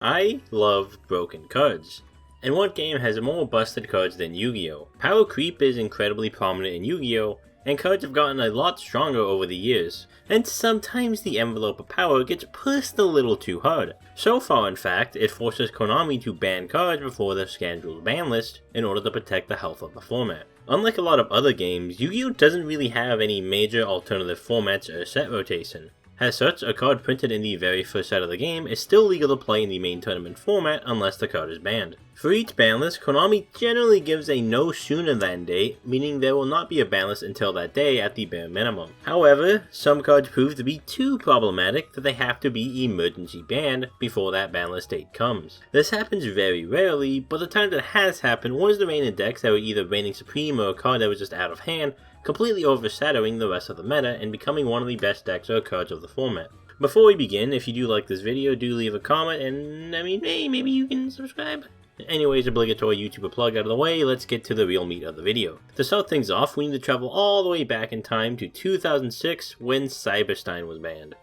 I love broken cards. And what game has more busted cards than Yu-Gi-Oh? Power creep is incredibly prominent in Yu-Gi-Oh, and cards have gotten a lot stronger over the years, and sometimes the envelope of power gets pushed a little too hard. So far, in fact, it forces Konami to ban cards before their scheduled ban list in order to protect the health of the format. Unlike a lot of other games, Yu-Gi-Oh doesn't really have any major alternative formats or set rotation. As such, a card printed in the very first set of the game is still legal to play in the main tournament format unless the card is banned. For each ban list, Konami generally gives a no sooner than date, meaning there will not be a ban list until that day at the bare minimum. However, some cards prove to be too problematic that they have to be emergency banned before that ban list date comes. This happens very rarely, but the time that has happened was the reigning decks that were either reigning supreme or a card that was just out of hand, completely overshadowing the rest of the meta and becoming one of the best decks or cards of the format. Before we begin, if you do like this video, do leave a comment and maybe you can subscribe. Anyways, obligatory YouTuber plug out of the way, let's get to the real meat of the video. To start things off, we need to travel all the way back in time to 2006 when Cyberstein was banned.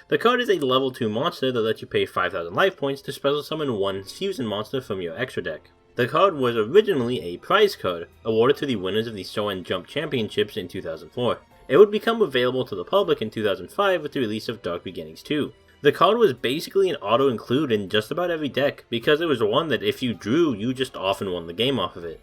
The card is a level 2 monster that lets you pay 5,000 life points to special summon one fusion monster from your extra deck. The card was originally a prize card, awarded to the winners of the Shonen Jump Championships in 2004. It would become available to the public in 2005 with the release of Dark Beginnings 2. The card was basically an auto-include in just about every deck, because it was one that if you drew, you just often won the game off of it.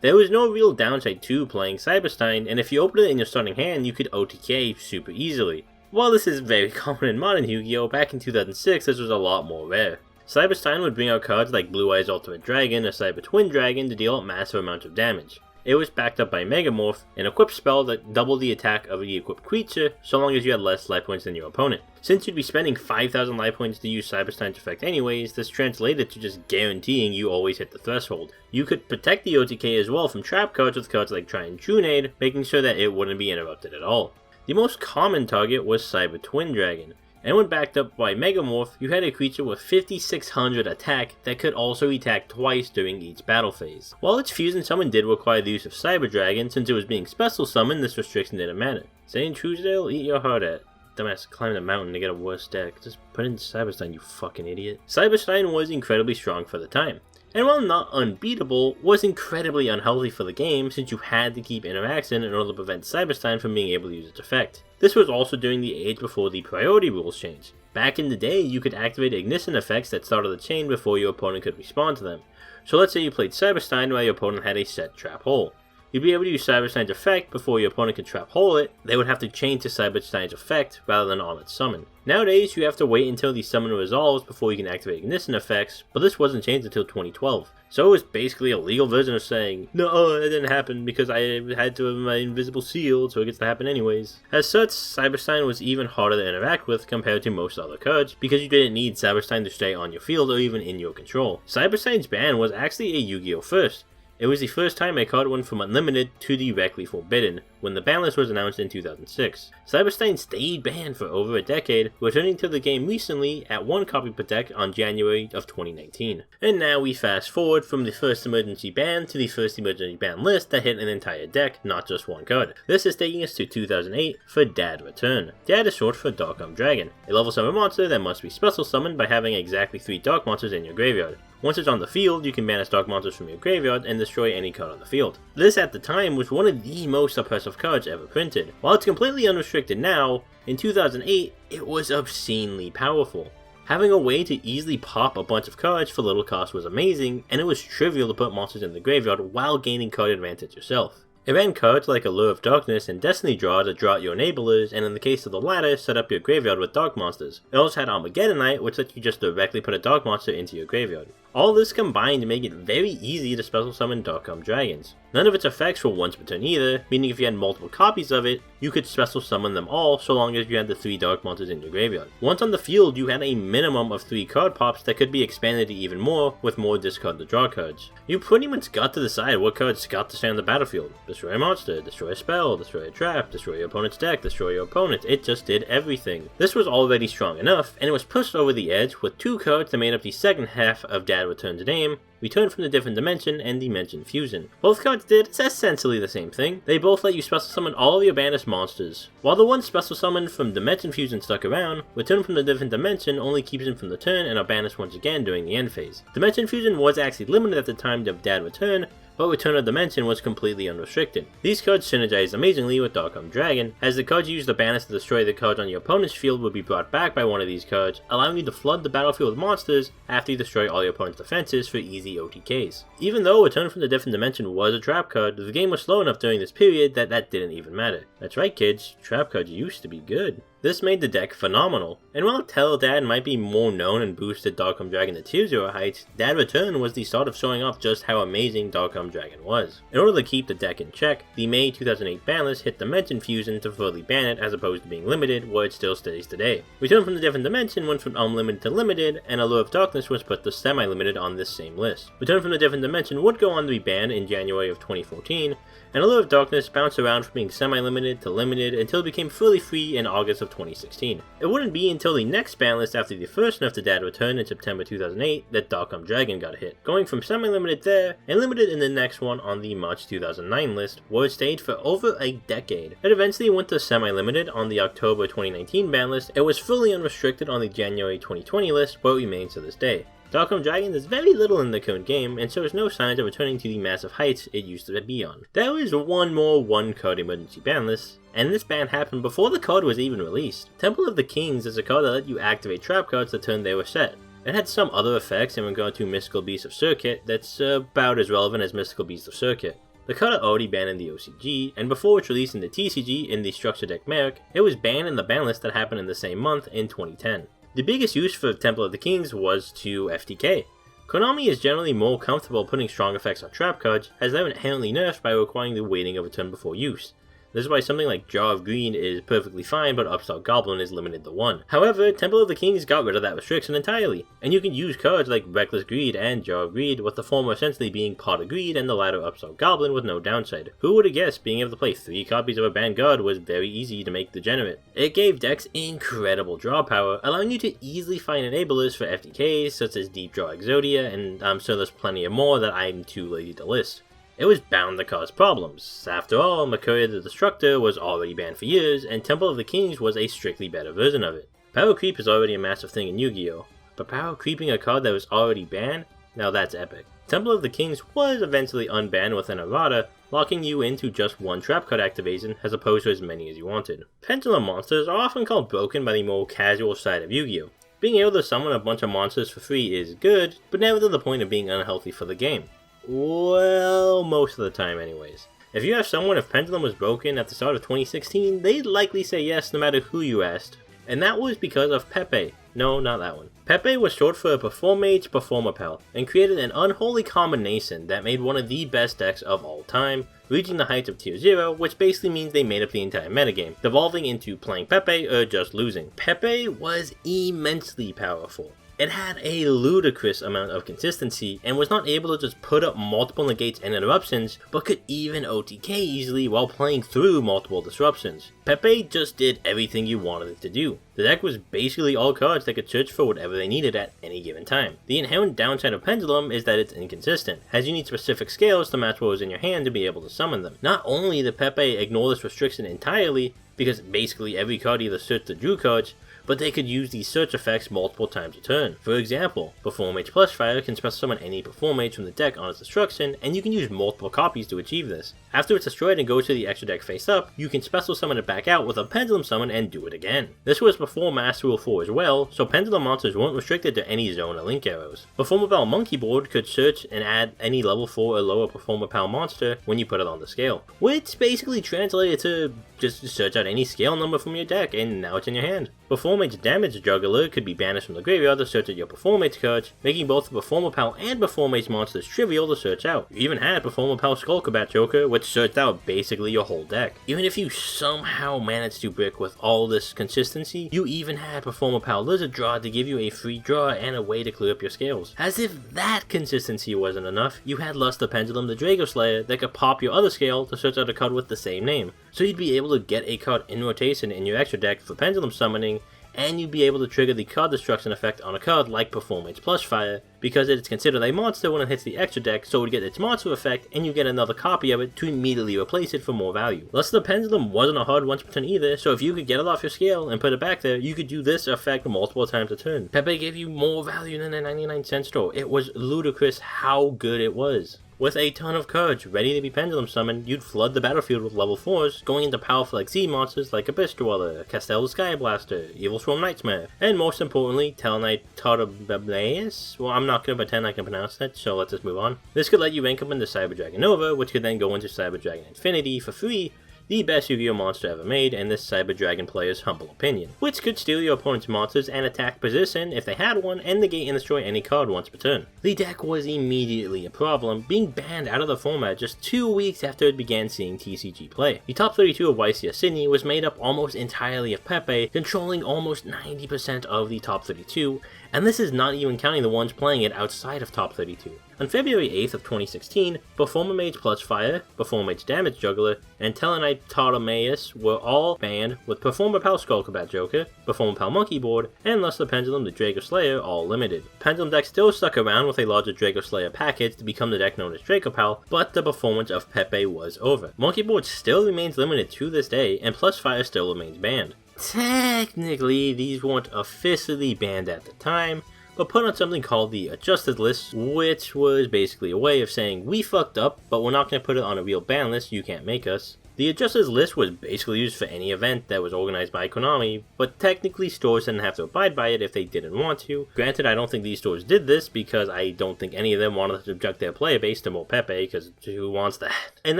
There was no real downside to playing Cyberstein, and if you opened it in your starting hand, you could OTK super easily. While this is very common in modern Yu-Gi-Oh, back in 2006 this was a lot more rare. Cyberstein would bring out cards like Blue Eyes Ultimate Dragon or Cyber Twin Dragon to deal out massive amounts of damage. It was backed up by Megamorph, an equipped spell that doubled the attack of the equipped creature so long as you had less life points than your opponent. Since you'd be spending 5,000 life points to use Cyberstein's effect anyways, this translated to just guaranteeing you always hit the threshold. You could protect the OTK as well from trap cards with cards like Try and Trunade, making sure that it wouldn't be interrupted at all. The most common target was Cyber Twin Dragon, and when backed up by Megamorph, you had a creature with 5600 attack that could also attack twice during each battle phase. While its fusion summon did require the use of Cyber Dragon, since it was being special summoned, this restriction didn't matter. Saying Truesdale, eat your heart out. Dumbass climbed a mountain to get a worse deck. Just put in Cyberstein, you fucking idiot. Cyberstein was incredibly strong for the time, and while not unbeatable, was incredibly unhealthy for the game since you had to keep interaction in order to prevent Cyberstein from being able to use its effect. This was also during the age before the priority rules changed. Back in the day, you could activate ignition effects that started the chain before your opponent could respond to them. So let's say you played Cyberstein while your opponent had a set trap hole. You'd be able to use Cyberstein's effect before your opponent could trap hole it. They would have to chain to Cyberstein's effect rather than on its summon. Nowadays, you have to wait until the summon resolves before you can activate ignition effects, but this wasn't changed until 2012. So it was basically a legal version of saying, no, that didn't happen because I had to have my invisible shield, so it gets to happen anyways. As such, Cyberstein was even harder to interact with compared to most other cards, because you didn't need Cyberstein to stay on your field or even in your control. Cyberstein's ban was actually a Yu-Gi-Oh first. It was the first time a card went from unlimited to directly forbidden, when the ban list was announced in 2006. Cyberstein stayed banned for over a decade, returning to the game recently at 1 copy per deck on January of 2019. And now we fast forward from the first emergency ban to the first emergency ban list that hit an entire deck, not just one card. This is taking us to 2008 for Dad Return. Dad is short for Dark Dragon, a level 7 monster that must be special summoned by having exactly 3 dark monsters in your graveyard. Once it's on the field, you can banish dark monsters from your graveyard and destroy any card on the field. This at the time was one of the most oppressive cards ever printed. While it's completely unrestricted now, in 2008 it was obscenely powerful. Having a way to easily pop a bunch of cards for little cost was amazing, and it was trivial to put monsters in the graveyard while gaining card advantage yourself. It ran cards like Allure of Darkness and Destiny Draw to draw out your enablers, and in the case of the latter, set up your graveyard with dark monsters. It also had Armageddonite, which lets you just directly put a dark monster into your graveyard. All this combined to make it very easy to special summon Dark Dragons. None of its effects were once per turn either, meaning if you had multiple copies of it, you could special summon them all so long as you had the 3 dark monsters in your graveyard. Once on the field, you had a minimum of 3 card pops that could be expanded to even more with more discard to draw cards. You pretty much got to decide what cards got to stay on the battlefield. Destroy a monster, destroy a spell, destroy a trap, destroy your opponent's deck, destroy your opponent. It just did everything. This was already strong enough, and it was pushed over the edge with 2 cards that made up the second half of Dad Dad Return's name, Return from the Different Dimension and Dimension Fusion. Both cards did essentially the same thing. They both let you special summon all of your banished monsters. While the one special summon from Dimension Fusion stuck around, Return from the Different Dimension only keeps them from the turn and are banished once again during the end phase. Dimension Fusion was actually limited at the time of Dad Return, but Return of Dimension was completely unrestricted. These cards synergized amazingly with Dark Dragon, as the cards you use to banish to destroy the cards on your opponent's field would be brought back by one of these cards, allowing you to flood the battlefield with monsters after you destroy all your opponent's defenses for easy OTKs. Even though Return from the Different Dimension was a trap card, the game was slow enough during this period that didn't even matter. That's right kids, trap cards used to be good. This made the deck phenomenal, and while Teledad might be more known and boosted Dark Dragon to Tier 0 heights, Dad Return was the start of showing off just how amazing Dark Dragon was. In order to keep the deck in check, the May 2008 Banlists hit Dimension Fusion to fully ban it as opposed to being limited, where it still stays today. Return from the Different Dimension went from unlimited to limited, and Allure of Darkness was put to semi-limited on this same list. Return from the Different Dimension would go on to be banned in January of 2014, and Allure of Darkness bounced around from being semi-limited to limited until it became fully free in August of 2016. It wouldn't be until the next ban list after the first nerf to Dad Return in September 2008 that Dark Dragon got hit, going from semi-limited there and limited in the next one on the March 2009 list, where it stayed for over a decade. It eventually went to semi-limited on the October 2019 ban list. It was fully unrestricted on the January 2020 list, where it remains to this day. Dark Dragon does very little in the current game, and shows no signs of returning to the massive heights it used to be on. There is one more one-card emergency ban list, and this ban happened before the card was even released. Temple of the Kings is a card that let you activate trap cards the turn they were set. It had some other effects in regard to Mystical Beast of Circuit that's about as relevant as Mystical Beast of Circuit. The card had already banned in the OCG, and before its release in the TCG in the Structure Deck Merrick, it was banned in the ban list that happened in the same month in 2010. The biggest use for Temple of the Kings was to FTK. Konami is generally more comfortable putting strong effects on trap cards, as they're inherently nerfed by requiring the waiting of a turn before use. This is why something like Jar of Greed is perfectly fine, but Upstart Goblin is limited to 1. However, Temple of the Kings got rid of that restriction entirely, and you can use cards like Reckless Greed and Jar of Greed, with the former essentially being Pot of Greed and the latter Upstart Goblin with no downside. Who would have guessed being able to play 3 copies of a banned card was very easy to make degenerate? It gave decks incredible draw power, allowing you to easily find enablers for FTKs such as Deep Draw Exodia, and I'm sure there's plenty of more that I'm too lazy to list. It was bound to cause problems. After all, Mercuria the Destructor was already banned for years, and Temple of the Kings was a strictly better version of it. Power creep is already a massive thing in Yu-Gi-Oh!, but power creeping a card that was already banned? Now that's epic. Temple of the Kings was eventually unbanned with an errata, locking you into just one trap card activation as opposed to as many as you wanted. Pendulum monsters are often called broken by the more casual side of Yu-Gi-Oh! Being able to summon a bunch of monsters for free is good, but never to the point of being unhealthy for the game. Well, most of the time anyways. If you ask someone if Pendulum was broken at the start of 2016, they'd likely say yes no matter who you asked. And that was because of Pepe. No, not that one. Pepe was short for Performage Performapal, and created an unholy combination that made one of the best decks of all time, reaching the heights of Tier 0, which basically means they made up the entire metagame, devolving into playing Pepe or just losing. Pepe was immensely powerful. It had a ludicrous amount of consistency, and was not able to just put up multiple negates and interruptions, but could even OTK easily while playing through multiple disruptions. Pepe just did everything you wanted it to do. The deck was basically all cards that could search for whatever they needed at any given time. The inherent downside of Pendulum is that it's inconsistent, as you need specific scales to match what was in your hand to be able to summon them. Not only did Pepe ignore this restriction entirely, because basically every card either searched or drew cards, but they could use these search effects multiple times a turn. For example, Performage Plus Fire can special summon any Performage from the deck on its destruction, and you can use multiple copies to achieve this. After it's destroyed and goes to the extra deck face up, you can special summon it back out with a Pendulum summon and do it again. This was before Master Rule 4 as well, so Pendulum monsters weren't restricted to any zone or link arrows. Performapal Monkey Board could search and add any level 4 or lower Performapal monster when you put it on the scale, which basically translated to just search out any scale number from your deck and now it's in your hand. Performage Damage Juggler could be banished from the graveyard to search out your Performage cards, making both the Performapal and Performage monsters trivial to search out. You even had Performapal Skullcombat Joker, which searched out basically your whole deck. Even if you somehow managed to brick with all this consistency, you even had Performapal Lizard Draw to give you a free draw and a way to clear up your scales. As if that consistency wasn't enough, you had Luster Pendulum the Drago Slayer that could pop your other scale to search out a card with the same name. So you'd be able to get a card in rotation in your extra deck for Pendulum summoning, and you'd be able to trigger the card destruction effect on a card like Performance Plus Fire, because it's considered a monster when it hits the extra deck, so it would get its monster effect and you get another copy of it to immediately replace it for more value. Thus the Pendulum wasn't a hard once per turn either, so if you could get it off your scale and put it back there, you could do this effect multiple times a turn. Pepe gave you more value than a 99-cent store. It was ludicrous how good it was. With a ton of cards ready to be Pendulum summoned, you'd flood the battlefield with level 4s, going into powerful Xyz monsters like Abyss Dweller, Castell's Sky Blaster, Evil Swarm Nightmare, and most importantly, Tellarknight Tartabaeus? Well, I'm not going to pretend I can pronounce that, so let's just move on. This could let you rank up into Cyber Dragon Nova, which could then go into Cyber Dragon Infinity for free, the best Yu-Gi-Oh monster ever made in this Cyber Dragon player's humble opinion, which could steal your opponent's monsters and attack position if they had one, and negate and destroy any card once per turn. The deck was immediately a problem, being banned out of the format just 2 weeks after it began seeing TCG play. The top 32 of YCS Sydney was made up almost entirely of Pepe, controlling almost 90% of the top 32, and this is not even counting the ones playing it outside of top 32. On February 8th of 2016, Performer Mage Plus Fire, Performer Mage Damage Juggler, and Tellarknight Tartabaeus were all banned, with Performer Pal Skullcombat Joker, Performer Pal Monkey Board, and Luster Pendulum the Draco Slayer all limited. Pendulum deck still stuck around with a larger Draco Slayer package to become the deck known as Draco Pal, but the performance of Pepe was over. Monkey Board still remains limited to this day, and Plus Fire still remains banned. Technically, these weren't officially banned at the time, but put on something called the Adjusted List, which was basically a way of saying, we fucked up, but we're not going to put it on a real ban list, you can't make us. The Adjusted List was basically used for any event that was organized by Konami, but technically stores didn't have to abide by it if they didn't want to. Granted, I don't think these stores did this because I don't think any of them wanted to subject their player base to more Pepe, because who wants that? And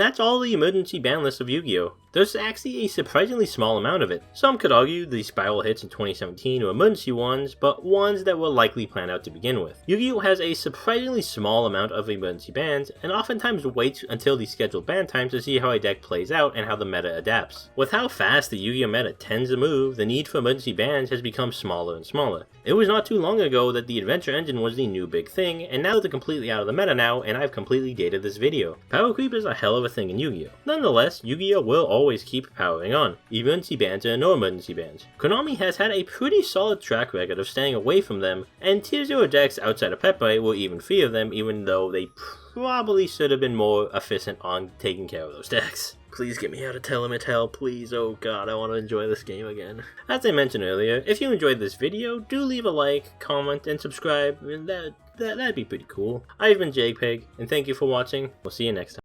that's all the emergency ban list of Yu-Gi-Oh! There's actually a surprisingly small amount of it. Some could argue the spiral hits in 2017 were emergency ones, but ones that were likely planned out to begin with. Yu-Gi-Oh! Has a surprisingly small amount of emergency bans, and oftentimes waits until the scheduled ban times to see how a deck plays out and how the meta adapts. With how fast the Yu-Gi-Oh! Meta tends to move, the need for emergency bans has become smaller and smaller. It was not too long ago that the Adventure Engine was the new big thing, and now they're completely out of the meta now, and I've completely dated this video. Power creep is a hell of a thing in Yu-Gi-Oh! Nonetheless, Yu-Gi-Oh! Will always keep powering on, emergency bans or no emergency bans. Konami has had a pretty solid track record of staying away from them, and Tier 0 decks outside of Pepe will even fear them, even though they probably should have been more efficient on taking care of those decks. Please get me out of Telemetal, please. Oh god, I want to enjoy this game again. As I mentioned earlier, if you enjoyed this video, do leave a like, comment, and subscribe. That'd be pretty cool. I've been JPEG, and thank you for watching. We'll see you next time.